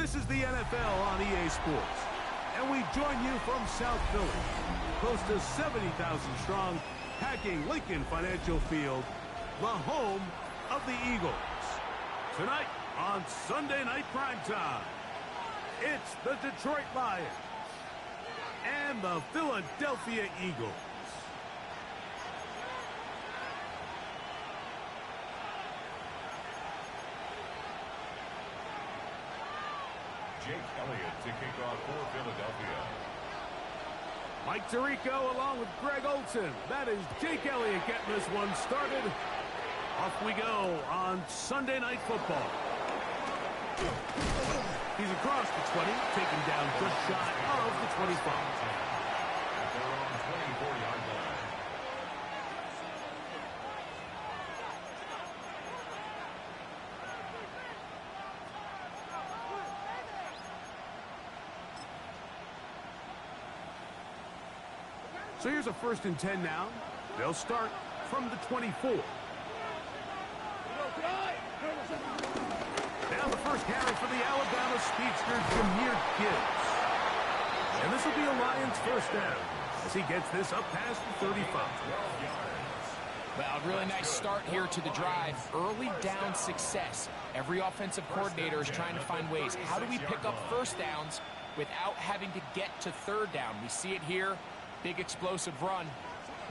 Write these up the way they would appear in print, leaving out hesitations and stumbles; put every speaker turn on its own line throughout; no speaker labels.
This is the NFL on EA Sports, and we join you from South Philly, close to 70,000 strong, packing Lincoln Financial Field, the home of the Eagles. Tonight on Sunday Night Primetime, it's the Detroit Lions and the Philadelphia Eagles.
Jake Elliott to kick off for Philadelphia.
Mike Tirico along with Greg Olson. That is Jake Elliott getting this one started. Off we go on Sunday Night Football. He's across the 20, taken down just shy of the 25.
At their own 24-yard line.
So here's a 1st and 10 now. They'll start from the 24. Now the first carry for the Alabama speedster, Jahmyr Gibbs. And this will be a Lions first down as he gets this up past the 35.
Well, a really nice start here to the drive. Early down success. Every offensive coordinator is trying to find ways. How do we pick up first downs without having to get to 3rd down? We see it here. Big explosive run.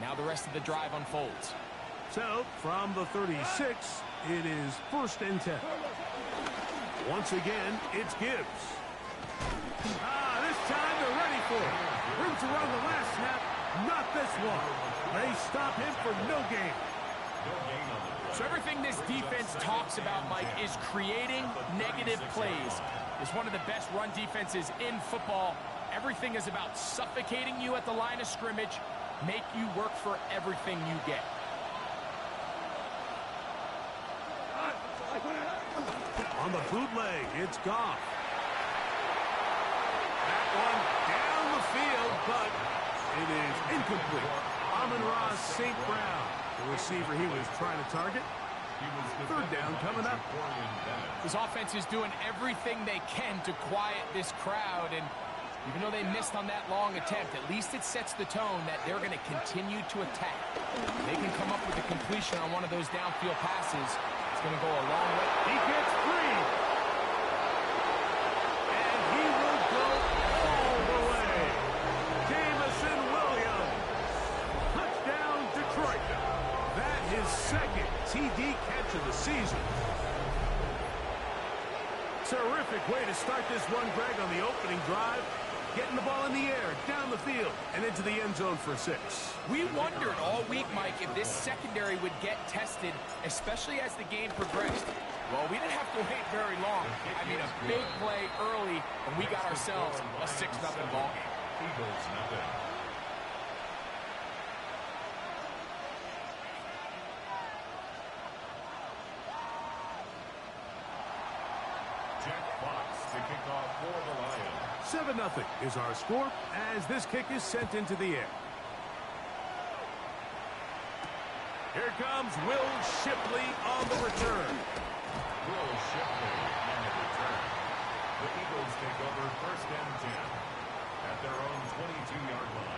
Now the rest of the drive unfolds.
So from the 36, it is 1st and 10. Once again, it's Gibbs. This time they're ready for it. Room to run the last snap, not this one. They stop him for no gain.
So everything this defense talks about, Mike, is creating negative plays. It's one of the best run defenses in football. Everything is about suffocating you at the line of scrimmage, make you work for everything you get.
On the bootleg, it's Goff. That one down the field, but it is incomplete. Amon-Ra St. Brown, the receiver he was trying to target. 3rd down coming up.
This offense is doing everything they can to quiet this crowd, and even though they missed on that long attempt, at least it sets the tone that they're going to continue to attack. They can come up with a completion on one of those downfield passes. It's going to go a long way.
He gets free. And he will go all the way. Jamison Williams. Touchdown, Detroit. That is 2nd TD catch of the season. Terrific way to start this one, Greg, on the opening drive. Getting the ball in the air, down the field, and into the end zone for 6.
We wondered all week, Mike, if this secondary would get tested, especially as the game progressed. Well, we didn't have to wait very long. I mean, a big play early, and we got ourselves a 6-0 ball game.
Eagles nothing. Jack Fox to kick off for the Lions.
7-0 is our score as this kick is sent into the air. Here comes Will Shipley on the return.
Will Shipley on the return. The Eagles take over 1st and 10 at their own 22-yard line.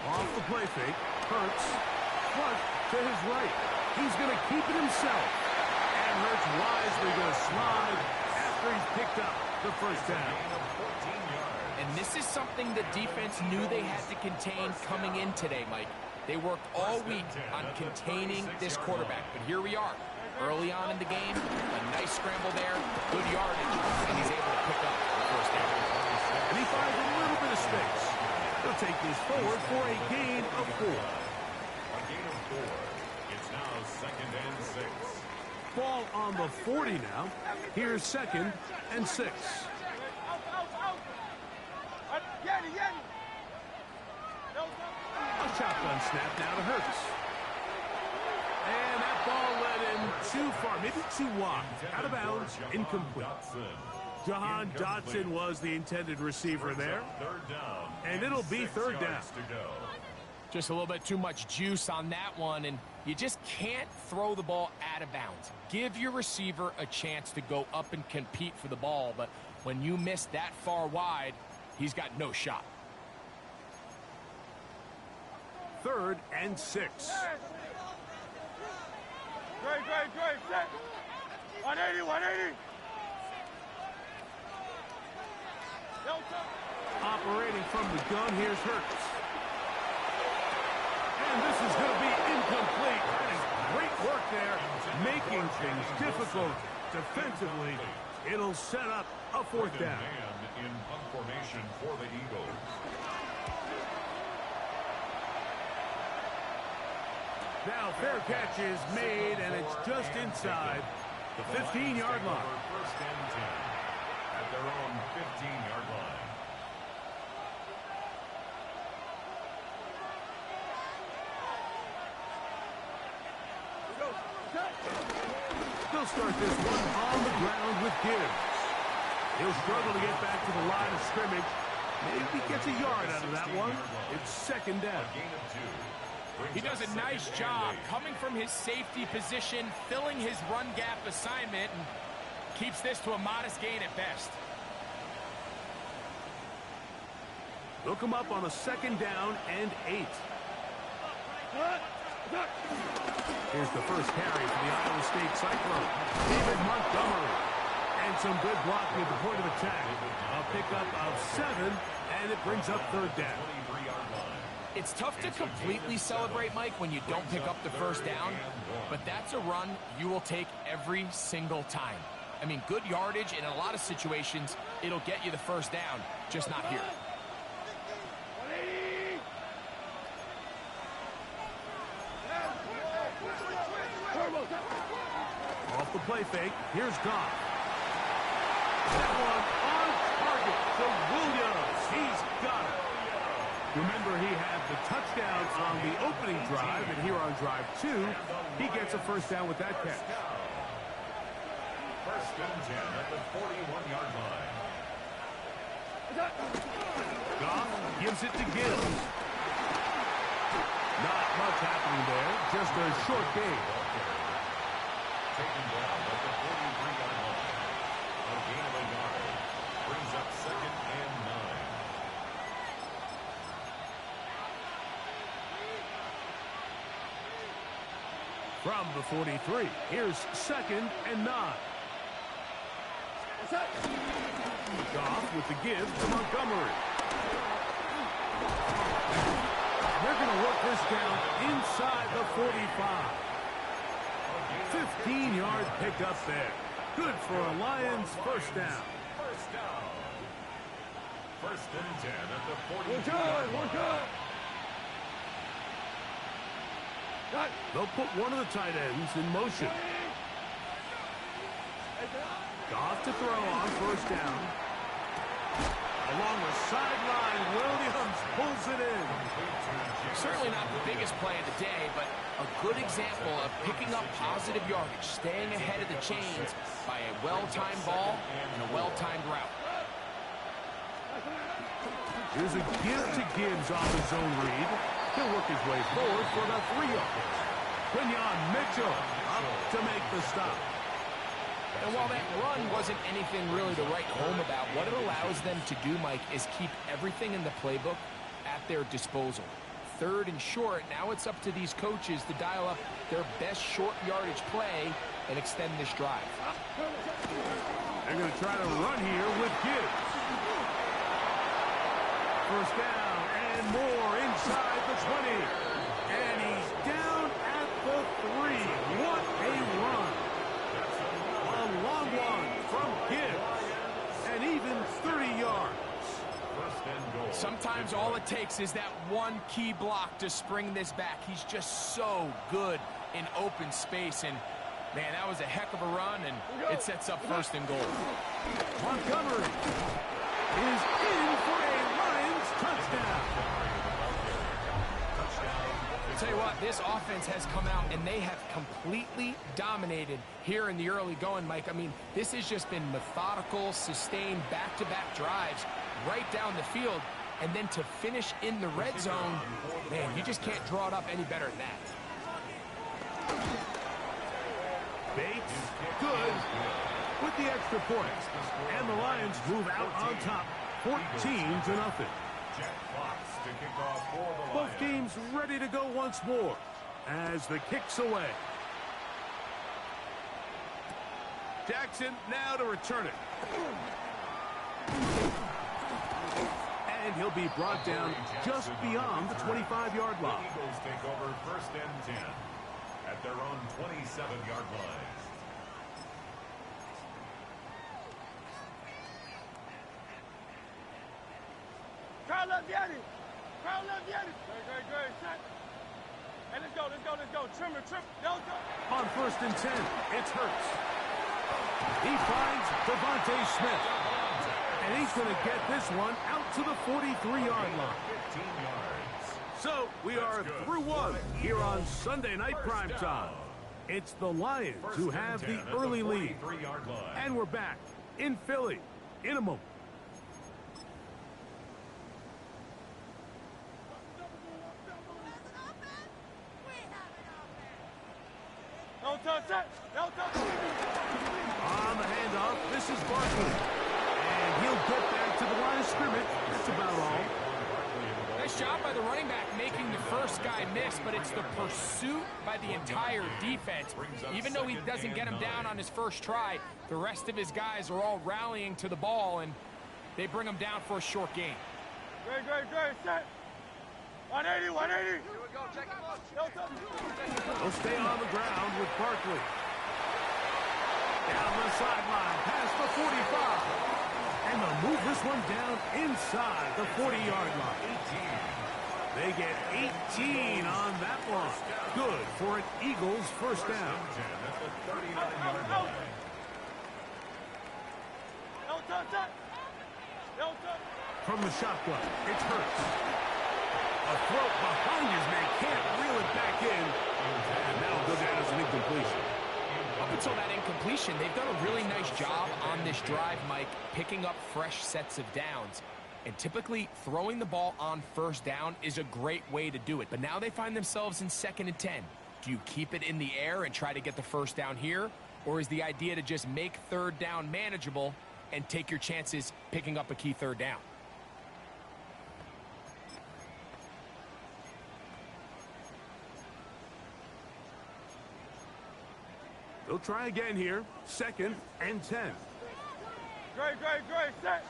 Off the play fake, Hurts, flush to his right. He's going to keep it himself. And Hurts wisely going to slide after he's picked up the 1st down.
And this is something the defense knew they had to contain coming in today, Mike. They worked all week on containing this quarterback. But here we are, early on in the game, a nice scramble there, good yardage, and he's able to pick up the 1st down.
And he finds a little bit of space. They'll take this forward for a gain of 4.
A gain of 4. It's now 2nd and 6.
Ball on the 40 now. Here's 2nd and 6. A shotgun snap now to Hurts. And that ball led him too far, maybe too wide. Out of bounds, incomplete. Jahan Dotson was the intended receiver there. And it'll be third down.
Just a little bit too much juice on that one, and you just can't throw the ball out of bounds. Give your receiver a chance to go up and compete for the ball, but when you miss that far wide, he's got no shot.
3rd and 6.
Great, 180.
Operating from the gun, here's Hurts. And this is going to be incomplete. That is great work there, making things difficult defensively. It'll set up a 4th down.
In punt formation for the Eagles.
Now fair catch is made, and it's just inside the 15-yard line.
1st and 10 at their own 15-yard line.
They'll start this one on the ground with Gibbs. He'll struggle to get back to the line of scrimmage. Maybe gets a yard out of that one. It's 2nd down.
He does a nice job coming from his safety position, filling his run gap assignment, and keeps this to a modest gain at best.
They'll come up on a 2nd down and 8. Here's the first carry for the Iowa State Cyclone. David Montgomery. And some good blocking at the point of attack. A pickup of 7, and it brings up 3rd down.
It's tough to completely celebrate, Mike, when you don't pick up the 1st down, but that's a run you will take every single time. I mean, good yardage, and in a lot of situations, it'll get you the 1st down, just not here.
Off the play fake, here's Goff. That one on target to Williams. He's got it. Remember, he had the touchdown on the opening drive, and here on drive 2, he gets a 1st down with that catch.
1st and 10 at the 41-yard line.
Goff gives it to Gibbs. Not much happening there, just a short gain.
Taken down at the 43-yard line. A gain of a yard. Brings up 2nd and 9.
From the 43, here's 2nd and 9. Goff with the give to Montgomery. They're going to work this down inside the 45. 15-yard pickup there. Good for a Lions 1st down.
1st and 10 at the 42-yard line.
They'll put one of the tight ends in motion. Goff to throw on 1st down. Along the sideline, Williams pulls it in.
Certainly not the biggest play of the day, but a good example of picking up positive yardage, staying ahead of the chains by a well-timed ball and a well-timed route.
Here's a give to Gibbs on the zone read. He'll work his way forward for the 3-yard. Quinyon Mitchell up to make the stop.
And while that run wasn't anything really to write home about, what it allows them to do, Mike, is keep everything in the playbook at their disposal. 3rd and short, now it's up to these coaches to dial up their best short yardage play and extend this drive.
They're going to try to run here with Gibbs. 1st down and more inside the 20. And he's down at the 3. What a run. A long one from Gibbs. And even 30 yards.
Sometimes all it takes is that one key block to spring this back. He's just so good in open space. And, man, that was a heck of a run, and it sets up 1st and goal.
Montgomery is in for a Lions touchdown.
tell you what, this offense has come out, and they have completely dominated here in the early going, Mike. I mean, this has just been methodical, sustained, back-to-back drives right down the field. And then to finish in the red zone, man, you just can't draw it up any better than that.
Bates, good, with the extra point. And the Lions move out on top, 14-0. Both teams ready to go once more as the kick's away. Jackson now to return it. And he'll be brought down just beyond the 25-yard line.
The Eagles take over 1st and 10 at their own 27-yard line.
Hey, let's go. Trim.
On 1st and 10, it's Hurts. He finds Devontae Smith. And he's going to get this one out to the 43-yard line.
15 yards.
So we are through one here on Sunday Night Primetime. It's the Lions who have the early lead. And we're back in Philly in a moment. On the handoff, this is Barkley. And he'll get back to the line of scrimmage. That's about all.
Nice job by the running back making the first guy miss, but it's the pursuit by the entire defense. Even though he doesn't get him down on his first try, the rest of his guys are all rallying to the ball, and they bring him down for a short gain.
Great. Set. 180.
They'll stay on the ground with Barkley. Down the sideline, past the 45. And they'll move this one down inside the 40-yard line. They get 18 on that one. Good for an Eagles first down. From the shotgun, it's Hurts. A throw behind his man, can't reel it back in. And that'll go down as an incompletion.
Up until that incompletion, they've done a really nice job on this drive, Mike, picking up fresh sets of downs. And typically, throwing the ball on first down is a great way to do it. But now they find themselves in 2nd and 10. Do you keep it in the air and try to get the first down here? Or is the idea to just make 3rd down manageable and take your chances picking up a key 3rd down?
They'll try again here. 2nd and 10.
Great. Set.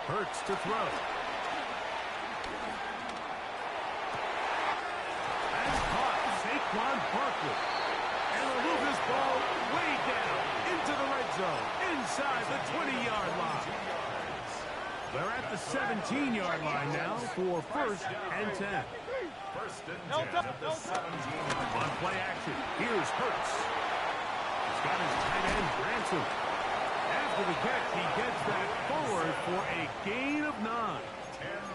Hurts to throw. And caught. Saquon Barkley. And they'll move this ball way down into the red zone, inside the 20-yard line. They're at the 17-yard line now for 1st and 10.
1st and 10 at the 17-yard line.
On play action, here's Hurts. He's got his tight end, Branson. After the catch, he gets that forward for a gain of 9.
10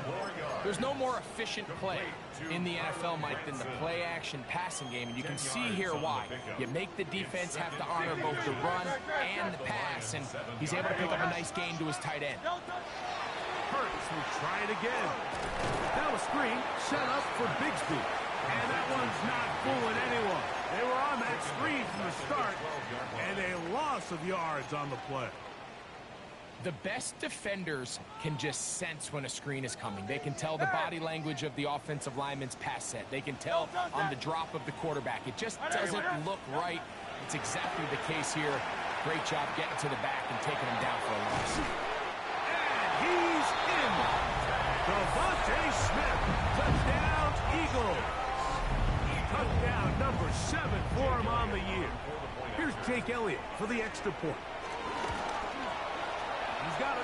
more yards.
There's no more efficient play in the NFL, Mike, than the play-action passing game, and you can see here why. You make the defense have to honor both the run and the pass, and he's able to pick up a nice gain to his tight end.
Hurts will try it again. Now a screen set up for Bigsby. And that one's not fooling anyone. They were on that screen from the start, and a loss of yards on the play.
The best defenders can just sense when a screen is coming. They can tell the body language of the offensive lineman's pass set. They can tell on the drop of the quarterback. It just doesn't look right. It's exactly the case here. Great job getting to the back and taking him down for a loss.
And he's in. Devontae Smith. Touchdown, Eagles. Touchdown number 7 for him on the year. Here's Jake Elliott for the extra point. He's got it.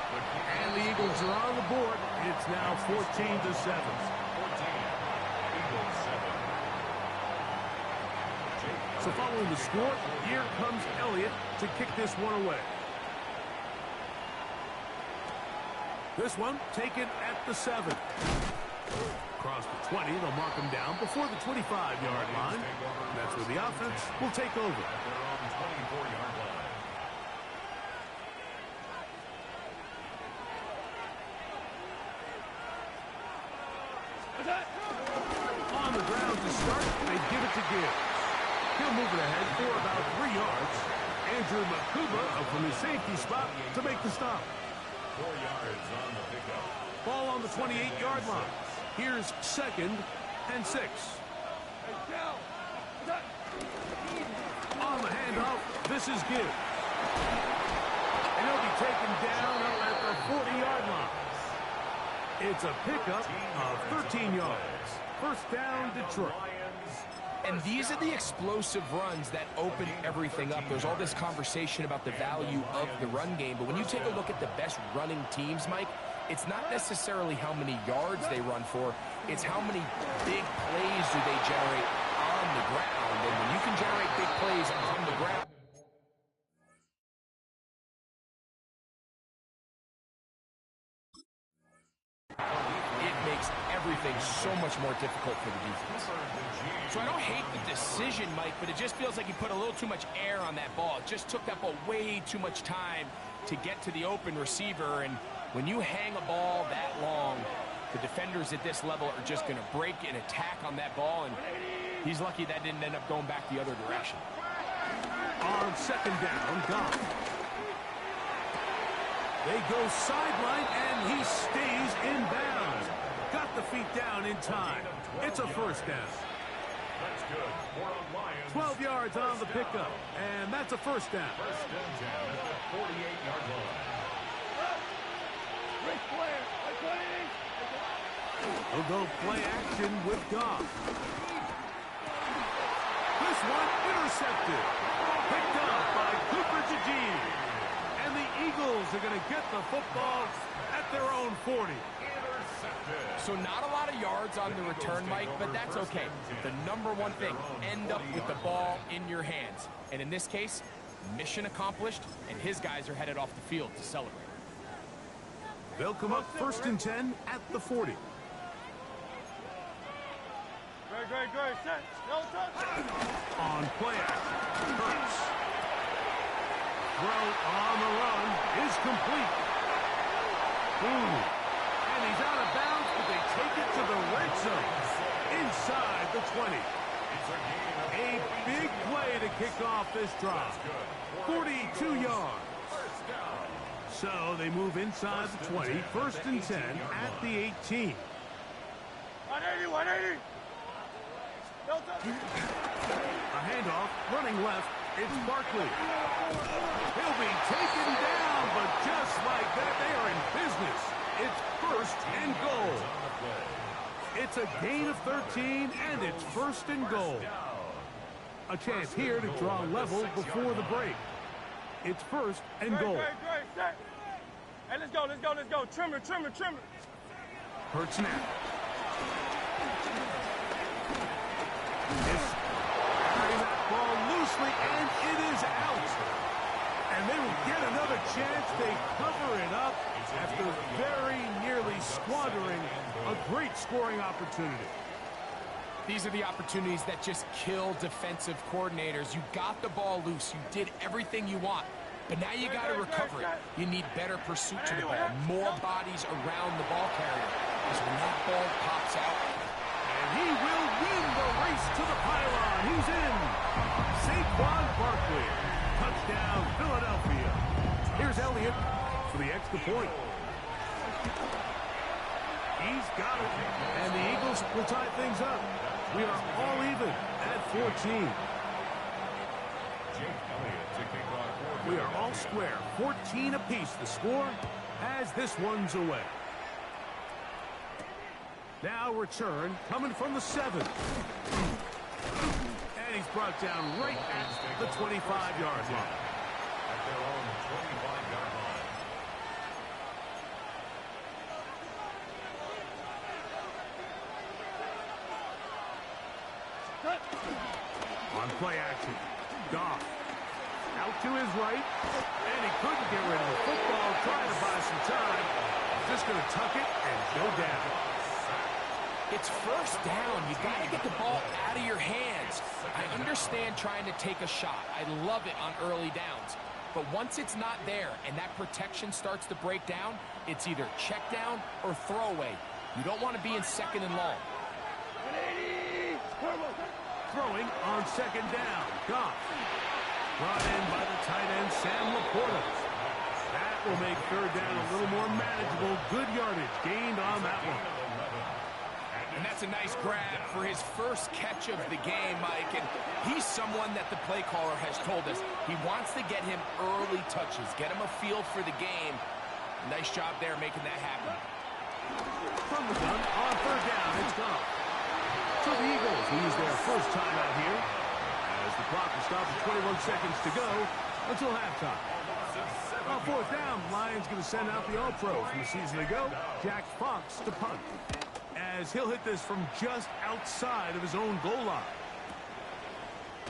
And the Eagles are on the board. It's now 14-7. So following the score, here comes Elliott to kick this one away. This one taken at the 7. Across the 20, they'll mark him down before the 25-yard line. That's where the offense will take over.
At their own 24-yard line.
On the ground to start, they give it to Gibbs. He'll move it ahead for about 3 yards. Andrew Makuba up from his safety spot to make the stop.
4 yards on the pickup.
Ball on the 28-yard line. Here's 2nd and 6. On the handoff, this is Gibbs. And he'll be taken down at the 40-yard line. It's a pickup of 13 yards. First down, Detroit.
And these are the explosive runs that open everything up. There's all this conversation about the value of the run game, but when you take a look at the best running teams, Mike, it's not necessarily how many yards they run for, it's how many big plays do they generate on the ground. And when you can generate big plays on the ground, it makes everything so much more difficult for the defense. So I don't hate the decision, Mike, but it just feels like he put a little too much air on that ball. It just took that ball way too much time to get to the open receiver. And when you hang a ball that long, the defenders at this level are just going to break and attack on that ball. And he's lucky that didn't end up going back the other direction.
On 2nd down, gone. They go sideline, and he stays in bounds. Got the feet down in time. It's a first down.
That's good. 4 on Lions.
12 yards on the pickup, and that's a first down.
First and 10 at the 48-yard line.
We'll go play action with Goff. This one intercepted. Picked up by Cooper DeJean. And the Eagles are going to get the football at their own 40.
So not a lot of yards on the return, Mike, but that's okay. The number one thing, end up with the ball in your hands. And in this case, mission accomplished, and his guys are headed off the field to celebrate.
They'll come up 1st and 10 at the 40.
Great. Set. No touch.
On play action, Hurts. Throw on the run is complete. And he's out of bounds, but they take it to the red zone. Inside the 20. A big play to kick off this drive. 42 yards. So they move inside the 20. 1st and 10 at the 18.
180. No touch.
A handoff, running left. It's Barkley. He'll be taken down, but just like that, they are in business. It's 1st and goal. It's a gain of 13, and it's 1st and goal. A chance here to draw level before the break. It's 1st and goal.
Great. Set. Hey, let's go. Trimmer.
Hurts now. Carrying that ball loosely, and it is out. And they will get another chance. They cover it up after very nearly squandering a great scoring opportunity.
These are the opportunities that just kill defensive coordinators. You got the ball loose. You did everything you want. But now you got to recover it. You need better pursuit to the ball, more bodies around the ball carrier. Because when that ball pops out,
and he will win the race to the pylon. He's in. Saquon Barkley. Touchdown, Philadelphia. Here's Elliott for the extra point. He's got it. And the Eagles will tie things up. We are all even at 14. We are all square. 14 apiece the score as this one's away. Now return coming from the 7. And he's brought down right at the 25-yard line.
At their own 25-yard line.
On play action, Goff. Out to his right, and he couldn't get rid of the football, trying to buy some time. Just going to tuck it and go down.
It's first down. You got to get the ball out of your hands. I understand trying to take a shot. I love it on early downs. But once it's not there and that protection starts to break down, it's either check down or throwaway. You don't want to be in second and long.
Throwing on second down. Goff. Brought in by the tight end, Sam Laporta. That will make third down a little more manageable. Good yardage gained on that one.
And that's a nice grab for his first catch of the game, Mike. And he's someone that the play caller has told us he wants to get him early touches, get him a feel for the game. Nice job there making that happen.
From the gun, on third down, it's Goff. So the Eagles use their first time out here as the clock is stopped at 21 seconds to go until halftime. On fourth down, Lions going to send out the All-Pro from the season ago, Jack Fox, to punt, as he'll hit this from just outside of his own goal line.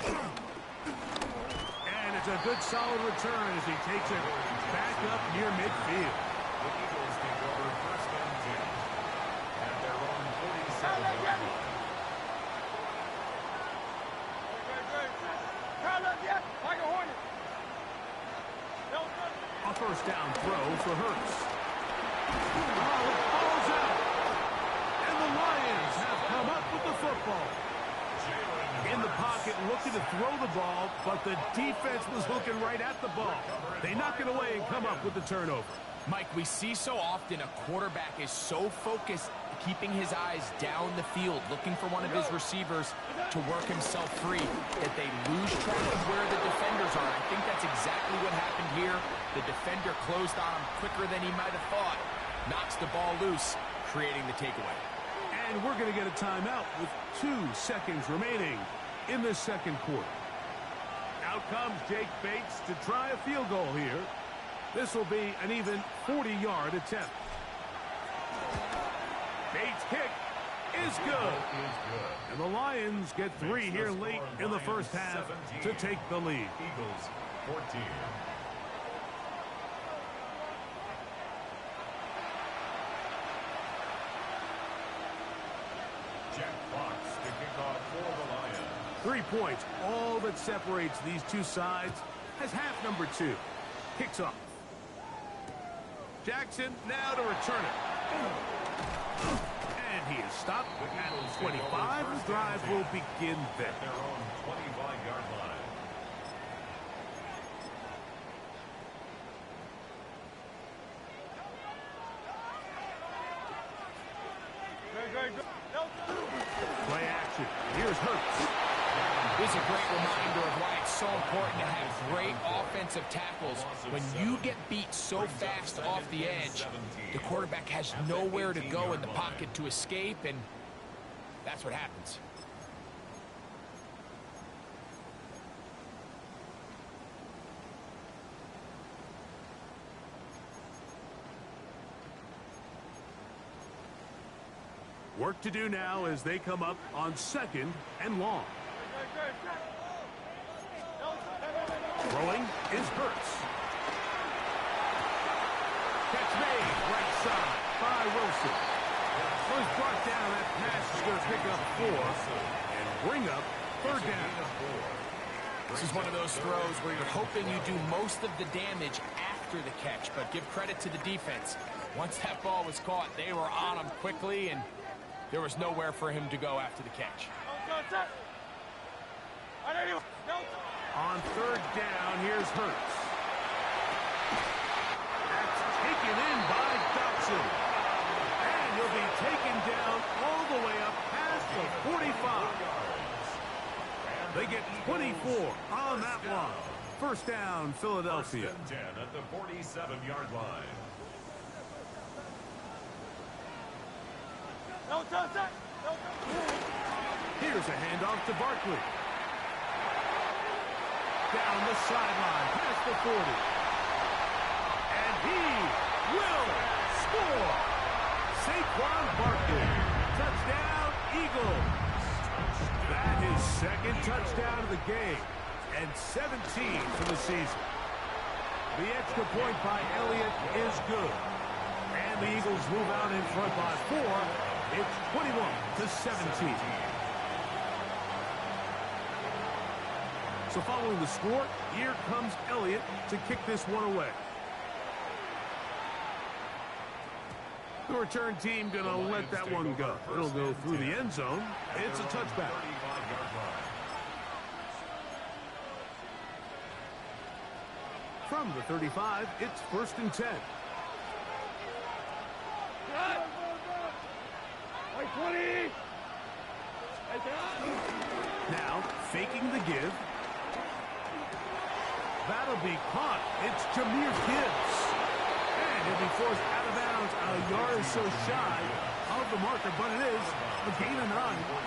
And it's a good solid return as he takes it back up near midfield.
The Eagles take over first and 10 at their own 47-yard line.
A first down throw for Hurts. Ball's out. And the Lions have come up with the football. In the pocket, looking to throw the ball, but the defense was looking right at the ball. They knock it away and come up with the turnover.
Mike, we see so often a quarterback is so focused, keeping his eyes down the field, looking for one of his receivers to work himself free, that they lose track of where the defenders are. I think that's exactly what happened here. The defender closed on him quicker than he might have thought, knocks the ball loose, creating the takeaway.
And we're going to get a timeout with 2 seconds remaining in the second quarter. Out comes Jake Bates to try a field goal here. This will be an even 40-yard attempt. Bates' kick is good. And the Lions get 3 here late in the first half to take the lead.
Eagles 14. Jack Fox to kick off for the Lions.
3 points, all that separates these two sides, as half number 2 kicks off. Jackson now to return it. And he is stopped at 25. The drive will begin then.
At their own 25-yard line.
Play action. Here's Hurts.
This is a great reminder of why it's so important to have great offensive tackles. When you get beat so fast off the edge, the quarterback has nowhere to go in the pocket to escape, and that's what happens.
Work to do now as they come up on second and long. Throwing is Hurts. Catch made, right side by Wilson. Was brought down. That pass is going to pick up 4 and bring up third down.
This is one of those throws where you're hoping you do most of the damage after the catch, but give credit to the defense. Once that ball was caught, they were on him quickly, and there was nowhere for him to go after the catch.
On third down, here's Hurts. That's taken in by Dotson. And he'll be taken down all the way up past the 45. They get 24 on that one. First down, Philadelphia.
First and 10 at the 47-yard line.
Here's a handoff to Barkley. Down the sideline, past the 40. And he will score. Saquon Barkley. Touchdown, Eagles. That is second touchdown of the game. And 17 for the season. The extra point by Elliott is good. And And the Eagles move out in front by 4. It's 21-17. So following the score, here comes Elliott to kick this one away. The return team going to let that one go. It'll go through the end zone. It's a touchback. From the 35, it's 1st and 10. Now, faking the give. That'll be caught. It's Jahmyr Gibbs. And he'll be forced out of bounds a yard or so shy of the marker, but it is a gain of 9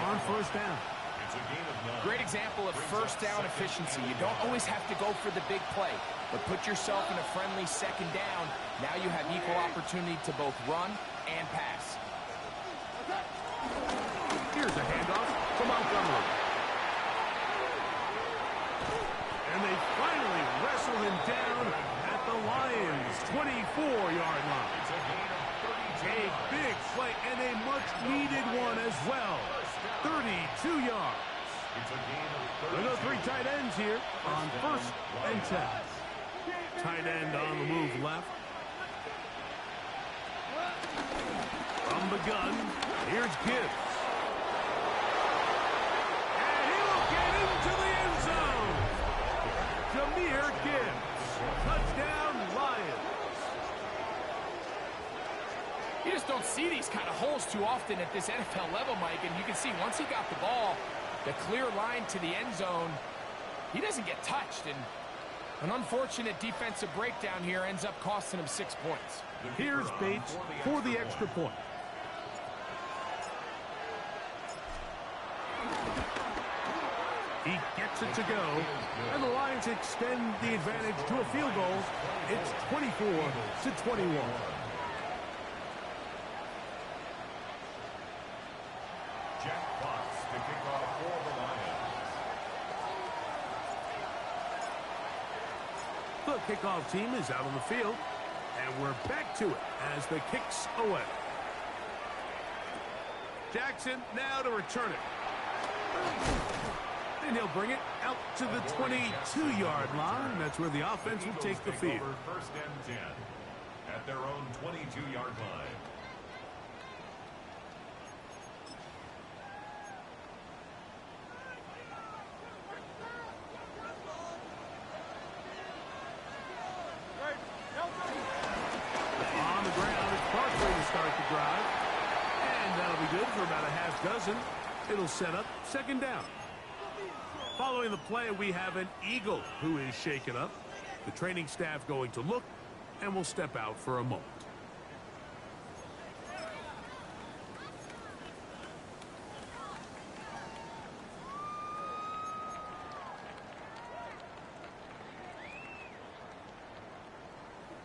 on 1st down.
Great example of 1st down efficiency. You don't always have to go for the big play, but put yourself in a friendly 2nd down. Now you have equal opportunity to both run and pass.
Here's a handoff to Montgomery. And they finally wrestle him down at the Lions' 24-yard line. A big play and a much-needed one as well. 32 yards. There are 3 tight ends here on 1st and 10. Tight end on the move left. From the gun, here's Gibbs. And he will get into the end zone. Jahmyr Gibbs. Touchdown, Lions.
You just don't see these kind of holes too often at this NFL level, Mike. And you can see once he got the ball, the clear line to the end zone, he doesn't get touched. And an unfortunate defensive breakdown here ends up costing him 6 points.
Here's Bates for the extra point. He gets it to go, and the Lions extend the advantage to a field goal. It's 24-21.
Jack Fox to kick off for the Lions.
The kickoff team is out on the field, and we're back to it as the kick's away. Jackson now to return it. And he'll bring it out to the 22-yard line. That's where the offense will take the field.
1st and 10 at their own 22-yard line.
On the ground, it's Barkley to start the drive. And that'll be good for about a half dozen. It'll set up 2nd down. Following the play, we have an Eagle who is shaken up. The training staff going to look, and will step out for a moment.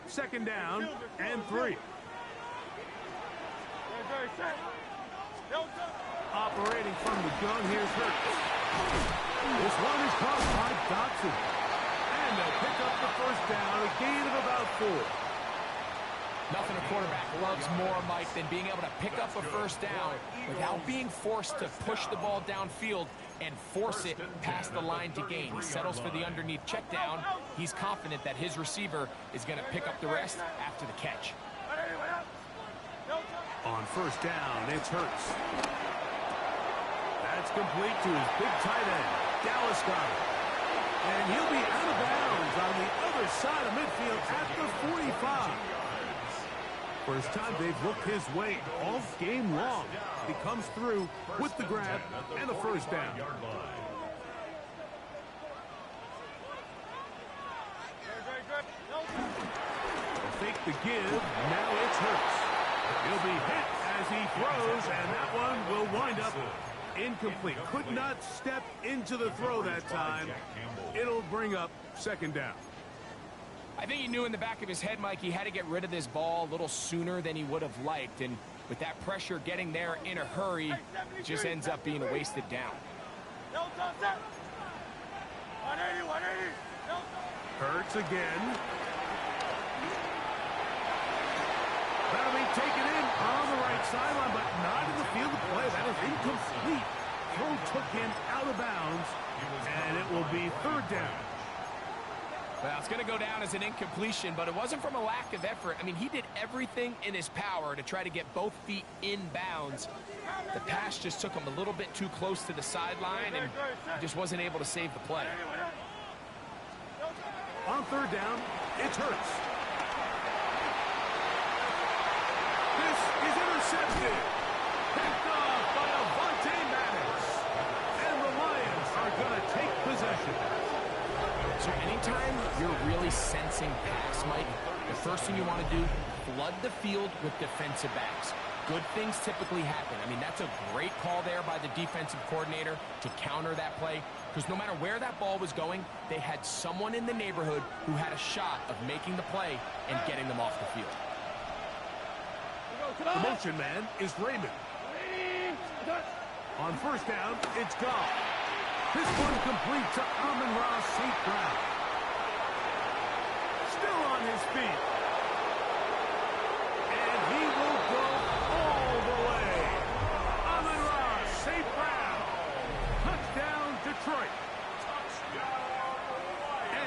Second down and 3. Operating from the gun, here's Hurts. This one is caught by Dotson. And they'll pick up the 1st down, a gain of about 4.
Nothing a quarterback loves more, Mike, than being able to pick up a 1st down without being forced to push the ball downfield and force it past the line to gain. He settles for the underneath check down. He's confident that his receiver is going to pick up the rest after the catch.
On 1st down, it's Hurts. That's complete to his big tight end, Dallas Goedert. And he'll be out of bounds on the other side of midfield at the 45. First time they've looked his way all game long. He comes through with the grab and a 1st down. Fake the give. Now it's Hurts. He'll be hit as he throws, and that one will wind up incomplete. Could not step into the throw that time. It'll bring up 2nd down.
I think he knew in the back of his head, Mike, he had to get rid of this ball a little sooner than he would have liked. And with that pressure getting there in a hurry, it just ends up being a wasted down.
Hurts again. That'll be taken in on the right sideline, but not in the field of play. That is incomplete. Throw took him out of bounds, and it will be third down.
Well, it's going to go down as an incompletion, but it wasn't from a lack of effort. I mean, he did everything in his power to try to get both feet in bounds. The pass just took him a little bit too close to the sideline, and he just wasn't able to save the play.
On third down, it's Hurts. This is intercepted. Picked off by Madden. And the Lions are going to take possession.
So anytime you're really sensing pass, Mike, the first thing you want to do, flood the field with defensive backs. Good things typically happen. I mean, that's a great call there by the defensive coordinator to counter that play, because no matter where that ball was going, they had someone in the neighborhood who had a shot of making the play and getting them off the field.
The motion man is Raymond. On first down, it's Goff. This one complete to Amon-Ra St. Brown. Still on his feet. And he will go all the way. Amon-Ra St. Brown. Touchdown, Detroit.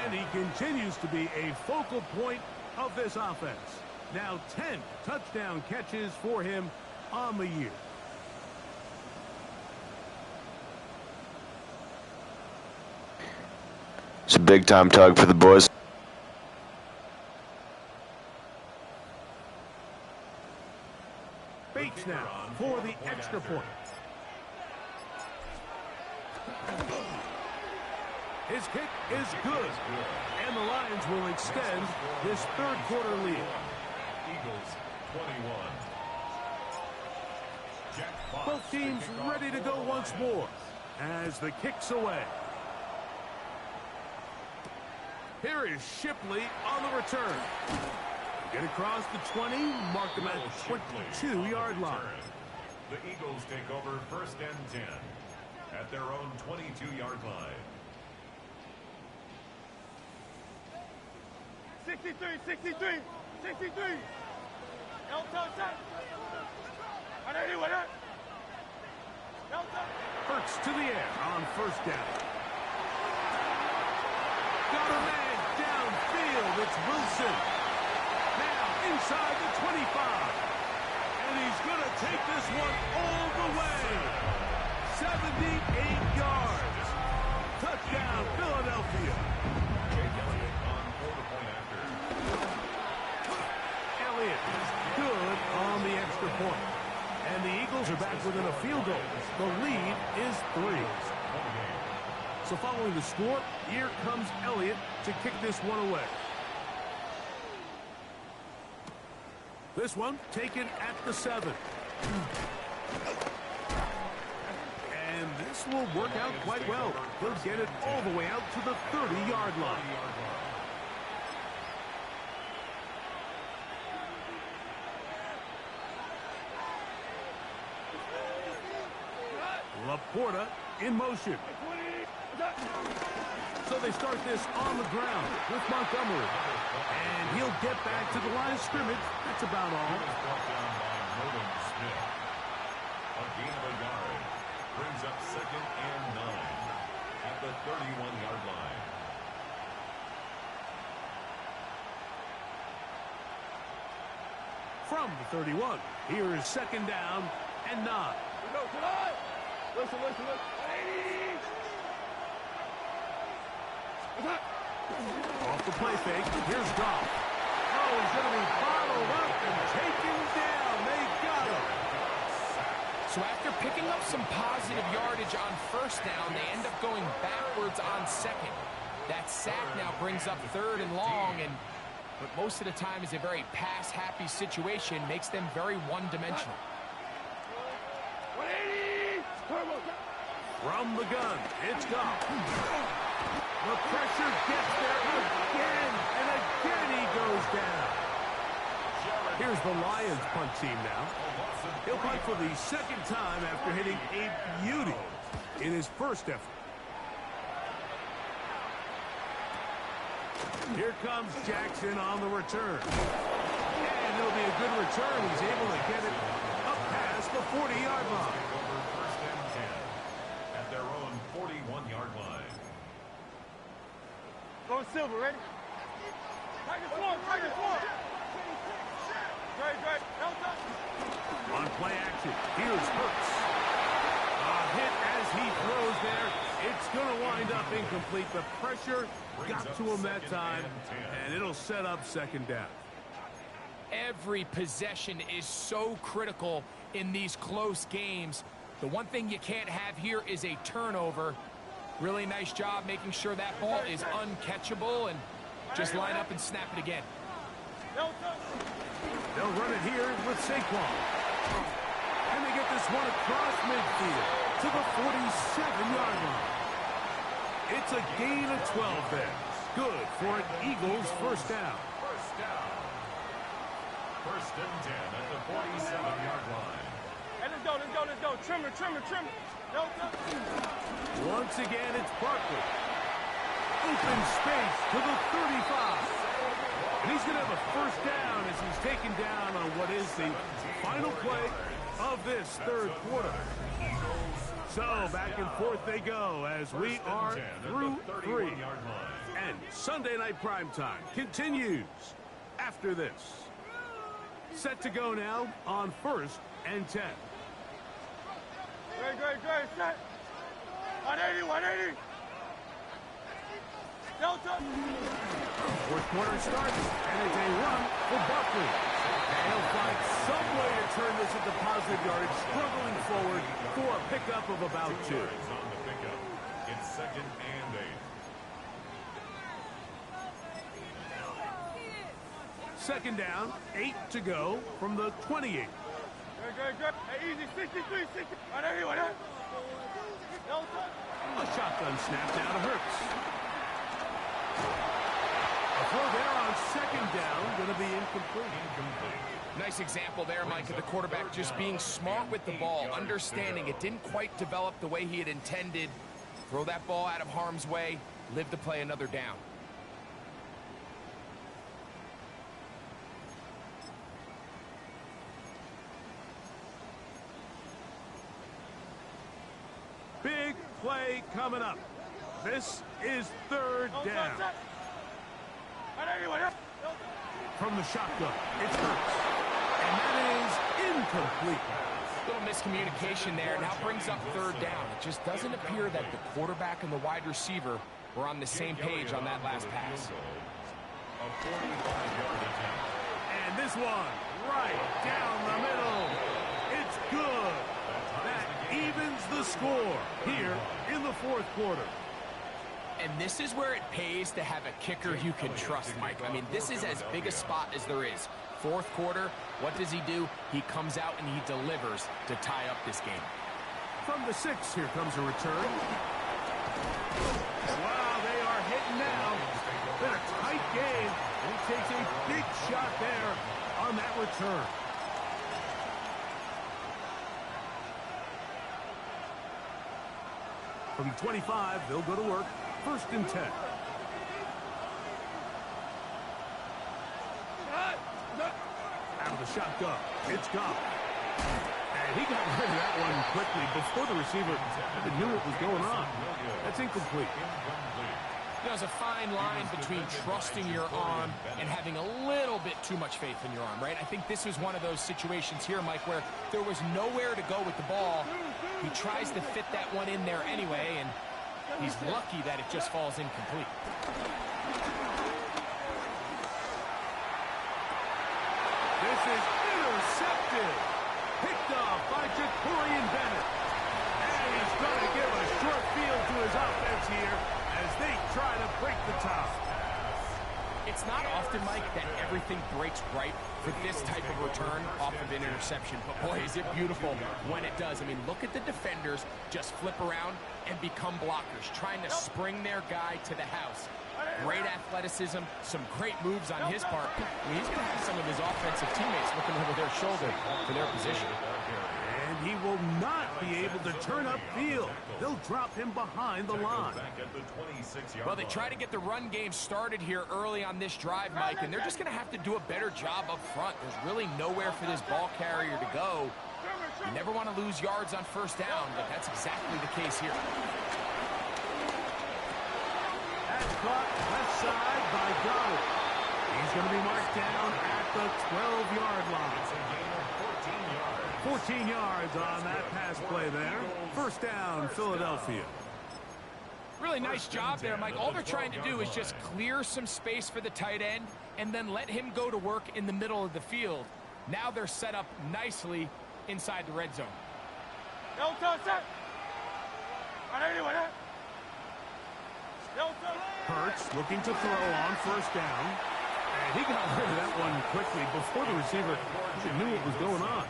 And he continues to be a focal point of this offense. Now 10 touchdown catches for him on the year.
It's a big-time tug for the boys.
Bates now for the extra point. His kick is good. And the Lions will extend this third quarter lead.
Eagles 21.
Both teams ready to go once more as the kick's away. Here is Shipley on the return. Get across the 20, mark him at 22-yard line.
The Eagles take over first and 10 at their own 22-yard line.
63, 63, 63.
Hurts to the air on first down. Got a man downfield. It's Wilson. Now inside the 25. And he's going to take this one all the way. 78 yards. Touchdown, Philadelphia. Elliott is good on the extra point. And the Eagles are back within a field goal. The lead is 3. So following the score, here comes Elliott to kick this one away. This one taken at the 7. And this will work out quite well. He'll get it all the way out to the 30-yard line. Laporta in motion. So they start this on the ground with Montgomery. And he'll get back to the line of scrimmage. That's about all.
A gain of a yard brings up second and 9 at the 31-yard line.
From the 31, here is second down and 9.
Listen.
Off the play fake, here's Goff. Oh, he's going to be followed up and taken down. They got him.
So after picking up some positive yardage on first down, they end up going backwards on second. That sack now brings up third and long, and but most of the time is a very pass-happy situation, makes them very one-dimensional.
From the gun, it's Goff. The pressure gets there again, and again he goes down. Here's the Lions punt team now. He'll punt for the second time after hitting a beauty in his first effort. Here comes Jackson on the return. And that'll be a good return. He's able to get it up past the 40-yard line.
Over first and 10 at their own 41-yard line.
Go Silver, ready? Tiger swarm, Tiger swarm. Great.
On play action, here's Hurts. A hit as he throws there. It's going to wind up incomplete. The pressure got to him that time, and it'll set up second down.
Every possession is so critical in these close games. The one thing you can't have here is a turnover. Really nice job making sure that ball is uncatchable, and just line up and snap it again.
They'll run it here with Saquon. And they get this one across midfield to the 47-yard line. It's a gain of 12 there. Good for an Eagles first down.
First and 10 at the 47-yard line.
Hey, let's go. Trimmer.
Once again, it's Barkley. Open space to the 35. And he's going to have a first down as he's taken down on what is the final play of this third quarter. So back and forth they go as we are through 3. And Sunday Night Primetime continues after this. Set to go now on first and 10.
Great, set. 180. Delta.
Fourth quarter starts, and it's a run for Barkley. And he'll find some way to turn this into positive yardage, struggling forward for a pickup of about 2.
On the pickup. It's second and 8.
Second down, 8 to go from the 28.
Great. Hey, easy, 63, 60. 180. Delta.
A shotgun snap now to Hurts. A throw there on second down, going to be incomplete.
Nice example there, Mike, of the quarterback just being smart with the ball, understanding it didn't quite develop the way he had intended. Throw that ball out of harm's way, live to play another down.
Big play coming up. This is third down. From the shotgun, it's Hurts. And that is incomplete.
Little miscommunication there. Now brings up third down. It just doesn't appear that the quarterback and the wide receiver were on the same page on that last pass.
A 45-yard attempt.
And this one right down the middle. It's good. That evens the score here in the fourth quarter.
And this is where it pays to have a kicker you can trust, Mike. I mean, this is as big a spot as there is. Fourth quarter, what does he do? He comes out and he delivers to tie up this game.
From the 6, here comes a return. Wow, they are hitting now. Been a tight game. And he takes a big shot there on that return. From 25, they'll go to work. First and 10. Out of the shotgun. It's Goff. And he got rid of that one quickly before the receiver even knew what was going on. That's incomplete.
There's a fine line between trusting your arm and having a little bit too much faith in your arm, right? I think this was one of those situations here, Mike, where there was nowhere to go with the ball. He tries to fit that one in there anyway, and he's lucky that it just falls incomplete.
This is intercepted. Picked off by Jacorian Bennett. And he's going to give a short field to his offense here as they try to break the top.
It's not often, Mike, that everything breaks right for this type of return off of an interception. But boy, is it beautiful when it does. I mean, look at the defenders just flip around and become blockers, trying to spring their guy to the house. Great athleticism, some great moves on his part. I mean, he's going to have some of his offensive teammates looking over their shoulder for their position.
And he will not be able to turn upfield. They'll drop him behind the line.
Well, they try to get the run game started here early on this drive, Mike, and they're just going to have to do a better job up front. There's really nowhere for this ball carrier to go. You never want to lose yards on first down, but that's exactly the case here.
That's caught left side by Donald. He's going to be marked down at the 12-yard line. 14 yards on that pass play there. First down, Philadelphia.
Really nice job there, Mike. All they're trying to do is just clear some space for the tight end and then let him go to work in the middle of the field. Now they're set up nicely inside the red zone.
Hurts looking to throw on first down. And he got rid of that one quickly before the receiver knew what was going on.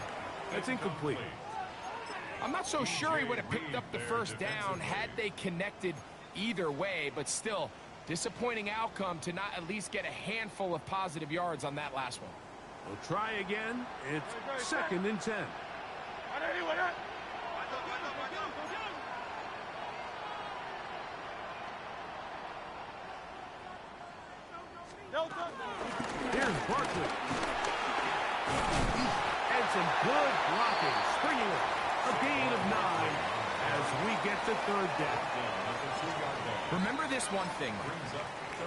That's incomplete.
I'm not so sure he would have picked up the first down had they connected either way, but still, disappointing outcome to not at least get a handful of positive yards on that last one.
We'll try again. It's 2nd and 10. Here's Barkley. And some good blocking. Springing it. A gain of 9 as we get to 3rd down.
Remember this one thing.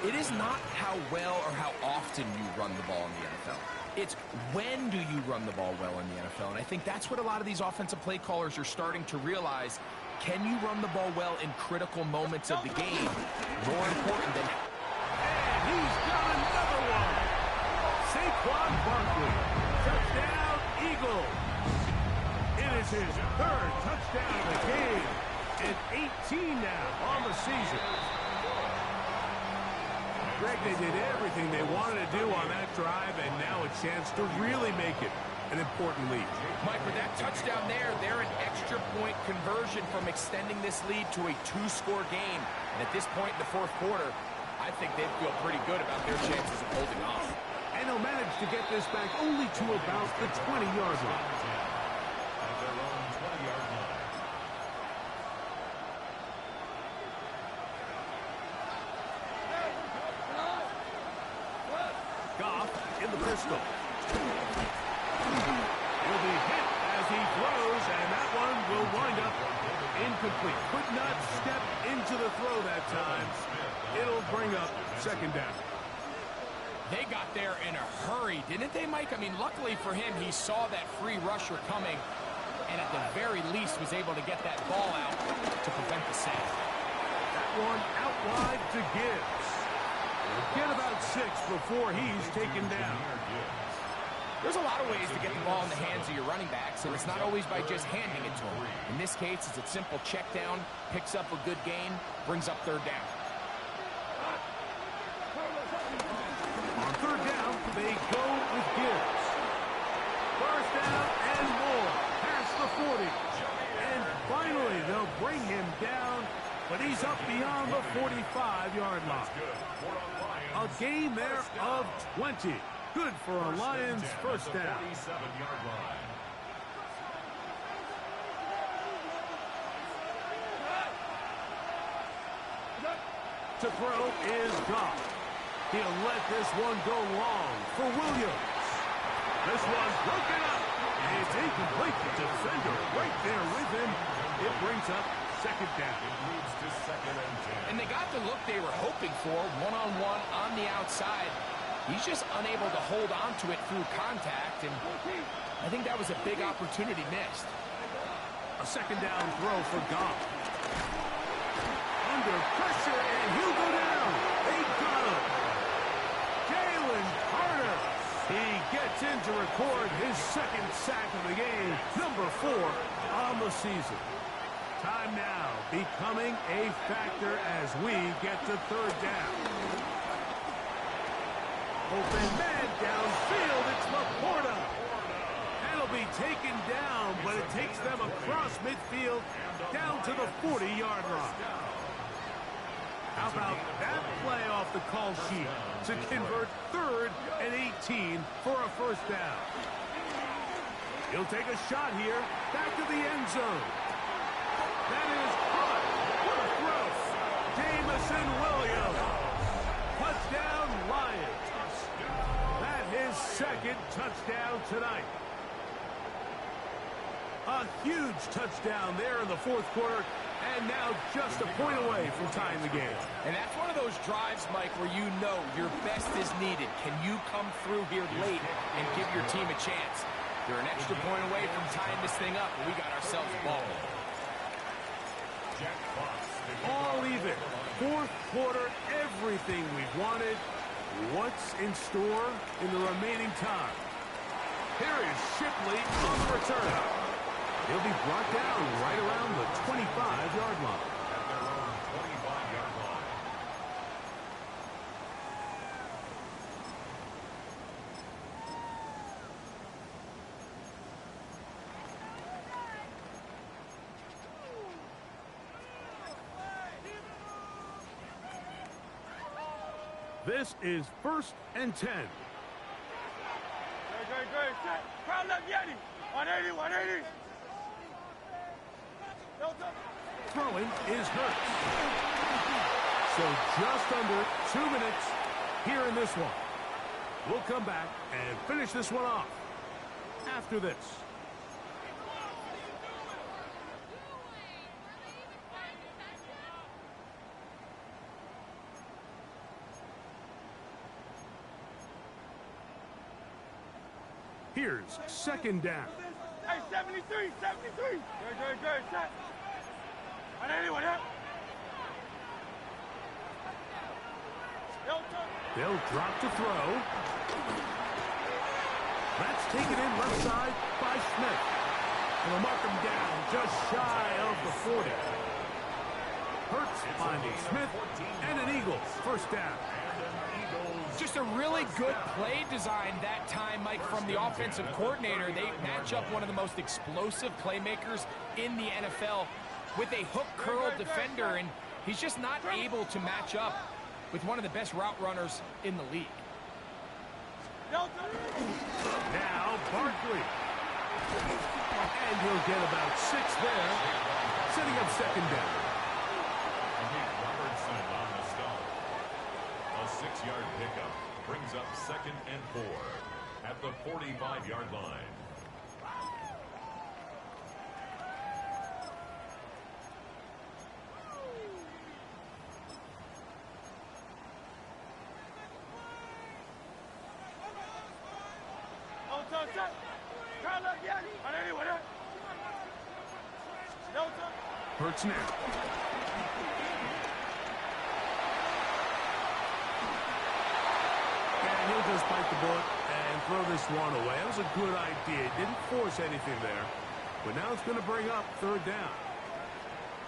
It is not how well or how often you run the ball in the NFL. It's when do you run the ball well in the NFL. And I think that's what a lot of these offensive play callers are starting to realize. Can you run the ball well in critical moments of the game? More important than...
And he's got another one. Saquon Barkley. Touchdown, Eagles. It is his 3rd touchdown of the game. And 18 now on the season. Greg, they did everything they wanted to do on that drive, and now a chance to really make it an important lead.
Mike, with that touchdown there, they're an extra point conversion from extending this lead to a 2-score game. And at this point in the 4th quarter, I think they feel pretty good about their chances of holding off.
And they'll manage to get this back only to about the 20-yard line. Goff in the pistol. Will be hit as he throws, and that one will wind up incomplete. Could not step into the throw that time. It'll bring up 2nd down.
They got there in a hurry, didn't they, Mike? I mean, luckily for him, he saw that free rusher coming, and at the very least was able to get that ball out to prevent the sack.
That one out wide to Gibbs. We'll get about 6 before he's taken down.
There's a lot of ways to get the ball in the hands of your running backs, and it's not always by just handing it to them. In this case, it's a simple check down, picks up a good gain, brings up 3rd down.
On 3rd down, they go with Gibbs. First down and more. Past the 40. And finally, they'll bring him down, but he's up beyond the 45-yard line. A gain there of 20. Good for a Lions first down. To throw is Goff. He'll let this one go long for Williams. This one's broken up. And it's incomplete. The defender right there with him. It brings up 2nd down.
It moves to 2nd and 10.
And they got the look they were hoping for, one-on-one on the outside. He's just unable to hold on to it through contact, and I think that was a big opportunity missed.
A 2nd down throw for Goff. Under pressure, and he'll go down. They got him. Jalen Carter. He gets in to record his 2nd sack of the game, number 4 on the season. Time now becoming a factor as we get to 3rd down. Open man downfield, it's Laporta. That'll be taken down, but it takes them across midfield down to the 40-yard line. How about that play off the call sheet to convert 3rd and 18 for a first down? He'll take a shot here. Back to the end zone. That is caught. What a throw. Jamison Williams. Touchdown, Lions. That his second touchdown tonight. A huge touchdown there in the fourth quarter, and now just a point away from tying the game.
And that's one of those drives, Mike, where you know your best is needed. Can you come through here late and give your team a chance? You're an extra point away from tying this thing up, and we got ourselves a ball.
All even. Fourth quarter, everything we've wanted. What's in store in the remaining time? Here is Shipley on the return. He'll be brought down right around the 25-yard line.
At their own 25-yard line.
This is 1st and 10.
Great. Set. Crowd left, Yeti. 180.
Throwing is Hurts. So just under 2 minutes here in this one. We'll come back and finish this one off after this. Here's second down.
Hey, 73. Great. Set. 180.
They'll drop to throw. That's taken in left side by Smith. And they'll mark him down just shy of the 40. Hurts finding Smith and an Eagle first down.
Just a really good play design that time, Mike, from the offensive coordinator. They match up one of the most explosive playmakers in the NFL with a hook curl defender, and he's just not able to match up with one of the best route runners in the league.
Now Barkley. And he'll get about 6 there, setting up second down.
Robertson on the stop. A 6-yard pickup brings up 2nd and 4 at the 45-yard line.
Hurts now. And he'll just bite the bullet and throw this one away. That was a good idea. Didn't force anything there. But now it's going to bring up 3rd down.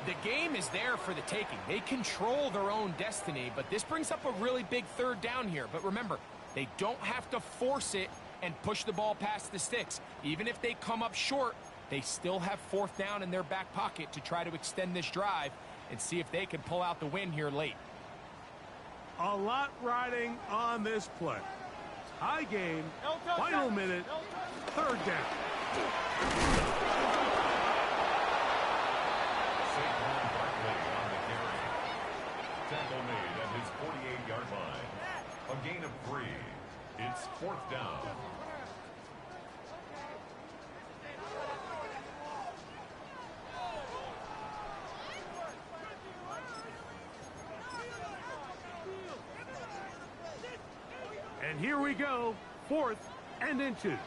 The game is there for the taking. They control their own destiny, but this brings up a really big 3rd down here. But remember, they don't have to force it and push the ball past the sticks. Even if they come up short, they still have 4th down in their back pocket to try to extend this drive and see if they can pull out the win here late.
A lot riding on this play. High game, final minute, 3rd down.
Saquon Barkley on the carry. Tackle made at his 48-yard line. A gain of 3. It's 4th down.
And here we go, 4th and inches.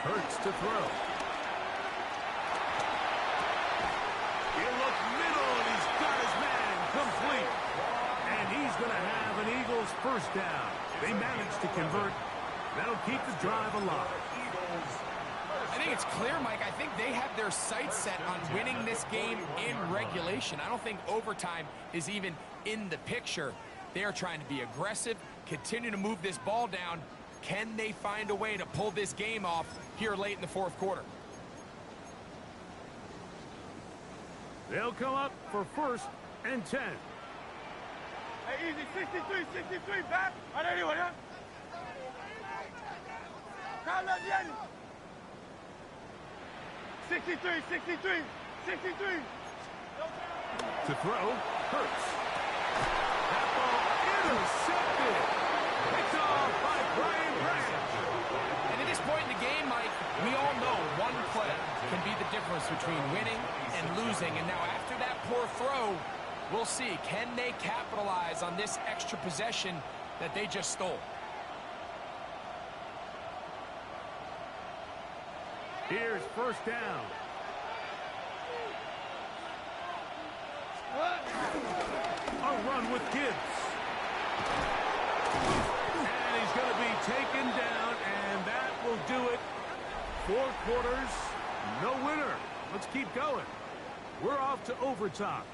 Hurts to throw. He'll look middle, and he's got his man complete. And he's going to have an Eagles first down. They managed to convert. That'll keep the drive alive.
I think it's clear, Mike. I think they have their sights set on winning this game in regulation. I don't think overtime is even in the picture. They are trying to be aggressive, continue to move this ball down, Can they find a way to pull this game off here late in the fourth quarter?
They'll come up for 1st and 10.
Hey, easy, 63, 63, back. Allez, allez, voilà. Calme, Vienne. 63, 63, 63.
To throw, Hurts. That ball intercepted. Picked off by Brian Branch.
And at this point in the game, Mike, we all know one play can be the difference between winning and losing. And now after that poor throw, we'll see. Can they capitalize on this extra possession that they just stole?
Here's 1st down. A run with Gibbs. And he's going to be taken down, and that will do it. 4 quarters, no winner. Let's keep going. We're off to overtime.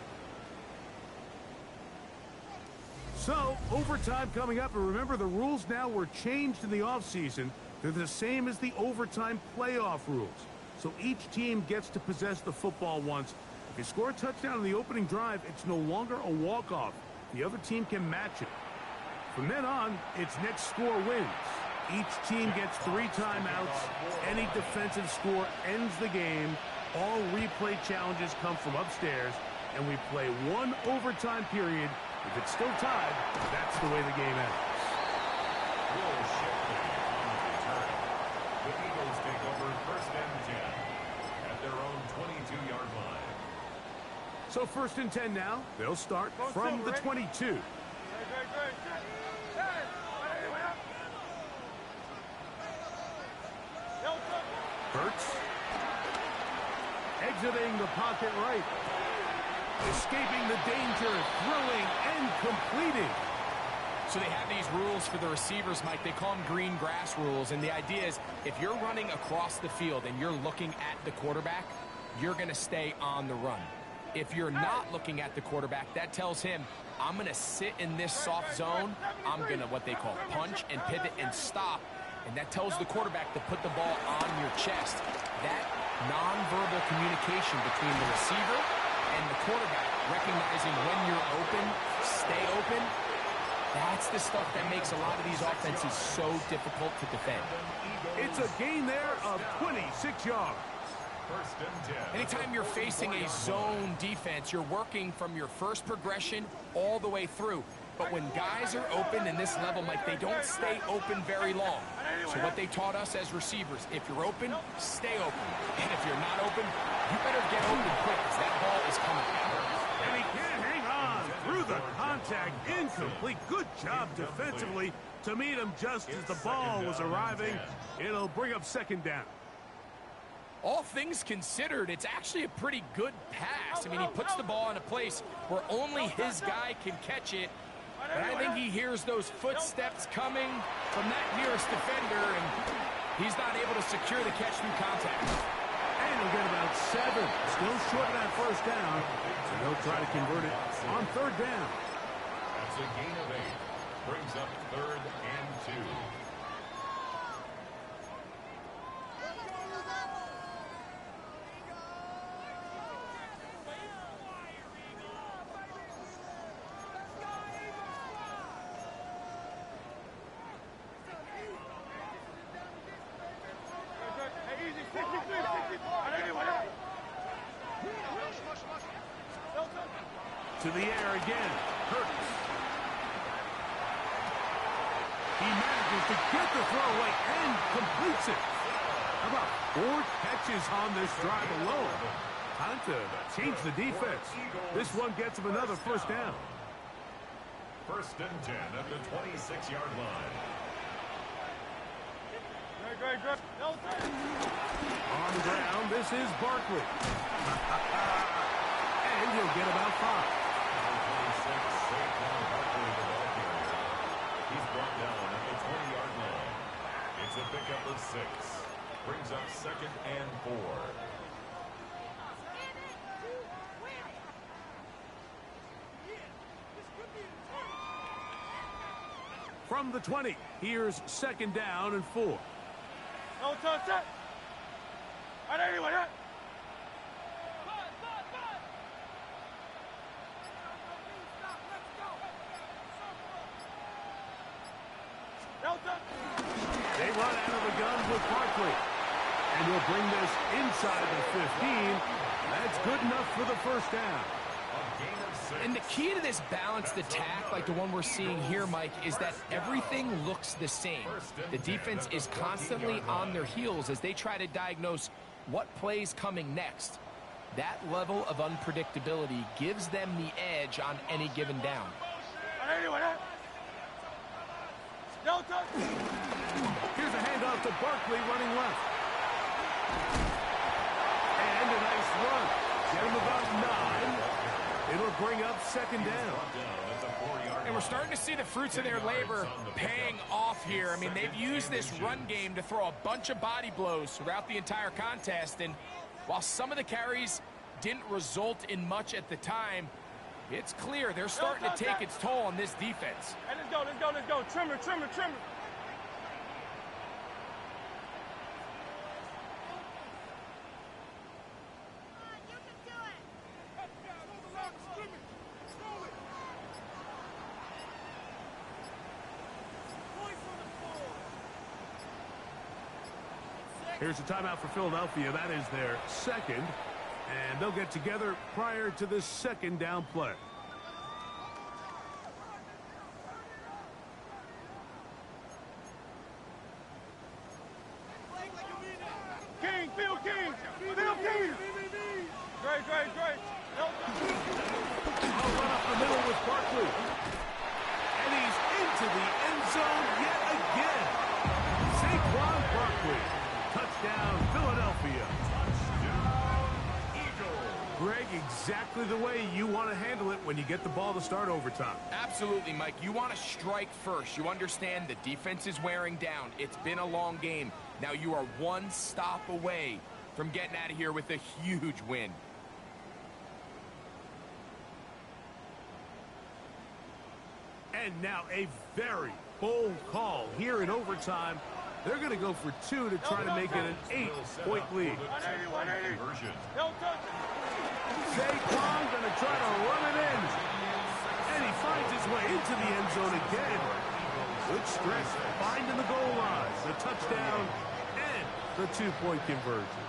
So, overtime coming up, and remember the rules now were changed in the offseason. They're the same as the overtime playoff rules. So each team gets to possess the football once. If you score a touchdown on the opening drive, it's no longer a walk-off. The other team can match it. From then on, it's next score wins. Each team gets 3 timeouts. Any defensive score ends the game. All replay challenges come from upstairs, and we play 1 overtime period. If it's still tied, that's the way the game ends.
The Eagles take over 1st and 10 at their own 22-yard line.
So 1st and 10 now. They'll start from the 22. Hurts. Exiting the pocket right. Escaping the danger, throwing and completing.
So they have these rules for the receivers, Mike. They call them green grass rules. And the idea is if you're running across the field and you're looking at the quarterback, you're going to stay on the run. If you're not looking at the quarterback, that tells him, I'm going to sit in this soft zone. I'm going to what they call punch and pivot and stop. And that tells the quarterback to put the ball on your chest. That nonverbal communication between the receiver and the quarterback, recognizing when you're open, stay open, that's the stuff that makes a lot of these offenses so difficult to defend.
It's a gain there of 26 yards.
1st and 10.
Anytime you're facing a zone defense, you're working from your first progression all the way through. But when guys are open in this level, Mike, they don't stay open very long. So what they taught us as receivers, if you're open, stay open. And if you're not open, you better get open quick because that ball is coming out.
And he can't hang on through the contact. Incomplete. Good job defensively to meet him just as the ball was arriving. It'll bring up 2nd down.
All things considered, it's actually a pretty good pass. I mean, he puts the ball in a place where only his guy can catch it. But I think he hears those footsteps coming from that nearest defender, and he's not able to secure the catch through contact.
And he'll get about 7. Still short of that 1st down. So they'll try to convert it on 3rd down.
That's a gain of 8. Brings up 3rd and 2.
To the air again. Hurts. He manages to get the throw away and completes it. How about 4 catches on this drive alone? Time to change the defense. This one gets him another 1st down.
1st and 10 at the 26-yard line.
On the ground, this is Barkley. And he'll get about 5.
He's brought down at the 20-yard line. It's a pickup of 6. Brings up 2nd and 4.
From the 20, here's second down and 4.
No touch it. And anyway, that. No touch.
They run out of the gun with Barkley. And he'll bring this inside the 15. That's good enough for the first down.
And the key to this balanced attack, like the one we're seeing here, Mike, is that everything looks the same. The defense is constantly on their heels as they try to diagnose what play's coming next. That level of unpredictability gives them the edge on any given down.
And anyway, that. No touch.
Here's a handoff to Barkley running left. And a nice run. Get him about 9. It'll bring up second down.
And we're starting to see the fruits of their labor paying off here. I mean, they've used this run game to throw a bunch of body blows throughout the entire contest. And while some of the carries didn't result in much at the time, it's clear they're starting to take its toll on this defense.
Hey, let's go, let's go, let's go. Trimmer, trimmer, trimmer.
Here's a timeout for Philadelphia. That is their second. And they'll get together prior to the second down play.
King, Phil King, Phil King. Great, great, great.
I'll run up the middle with Barkley. And he's into the end zone yet again. Saquon Barkley. Touchdown, Philadelphia. Touchdown, Eagles. Greg, exactly the way you want to handle it when you get the ball to start overtime.
Absolutely, Mike. You want to strike first. You understand the defense is wearing down. It's been a long game. Now you are one stop away from getting out of here with a huge win.
And now a very bold call here in overtime. They're going to go for 2 to try to make it an 8-point lead. Saquon going to try to run it in. And he finds his way into the end zone again. Good stretch, finding the goal line, the touchdown, and the 2-point conversion.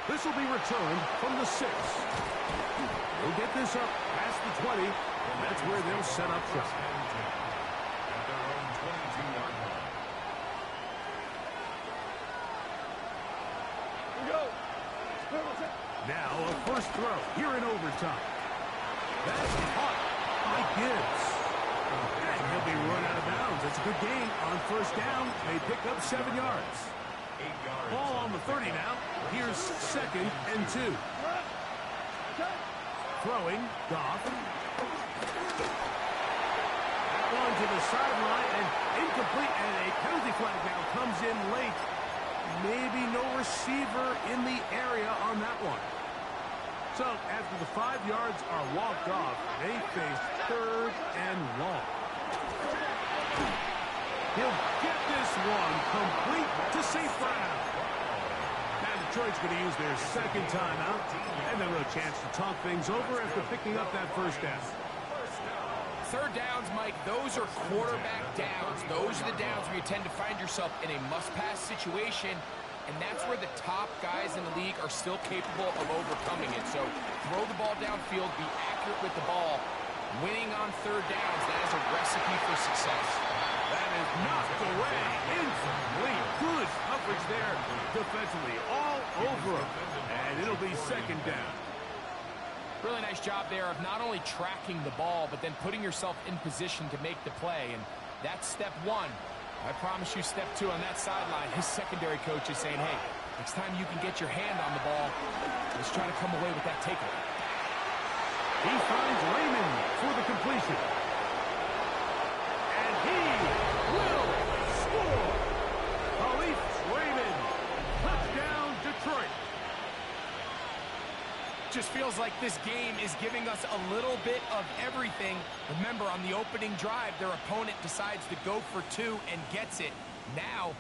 This will be returned from the 6. They'll get this up past the 20, and that's where they'll set up shop.
At their own 22-yard line.
Now a first throw here in overtime. That's caught by Gibbs. And he'll be run out of bounds. It's a good gain on first down. They pick up 7 yards.
8 yards.
Ball on the 30 now. Here's second and 2. Throwing, Goff. That one to the sideline and incomplete, and a penalty flag now comes in late. Maybe no receiver in the area on that one. So after the 5 yards are walked off, they face 3rd and long. He'll get this one complete to safe ground. Now Detroit's going to use their second timeout, and they'll have a chance to talk things over after picking up that first down.
Third downs, Mike, those are quarterback downs. Those are the downs where you tend to find yourself in a must-pass situation, and that's where the top guys in the league are still capable of overcoming it. So throw the ball downfield, be accurate with the ball. Winning on third downs, that is a recipe for success.
That is knocked away. Incomplete. Good coverage there defensively. All over him. And it'll be second down.
Really nice job there of not only tracking the ball, but then putting yourself in position to make the play. And that's step 1. I promise you step 2 on that sideline. His secondary coach is saying, hey, next time you can get your hand on the ball, let's try to come away with that takeaway.
He finds Raymond for the completion. And he will score. Khalif Raymond. Touchdown, Detroit.
just feels like this game is giving us a little bit of everything. Remember, on the opening drive, their opponent decides to go for 2 and gets it. Now,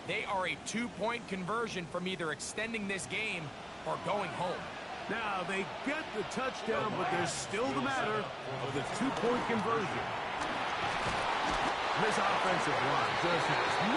they are a 2-point conversion from either extending this game or going home.
Now, they get the touchdown, but there's still the matter of the 2-point conversion. This offensive line just has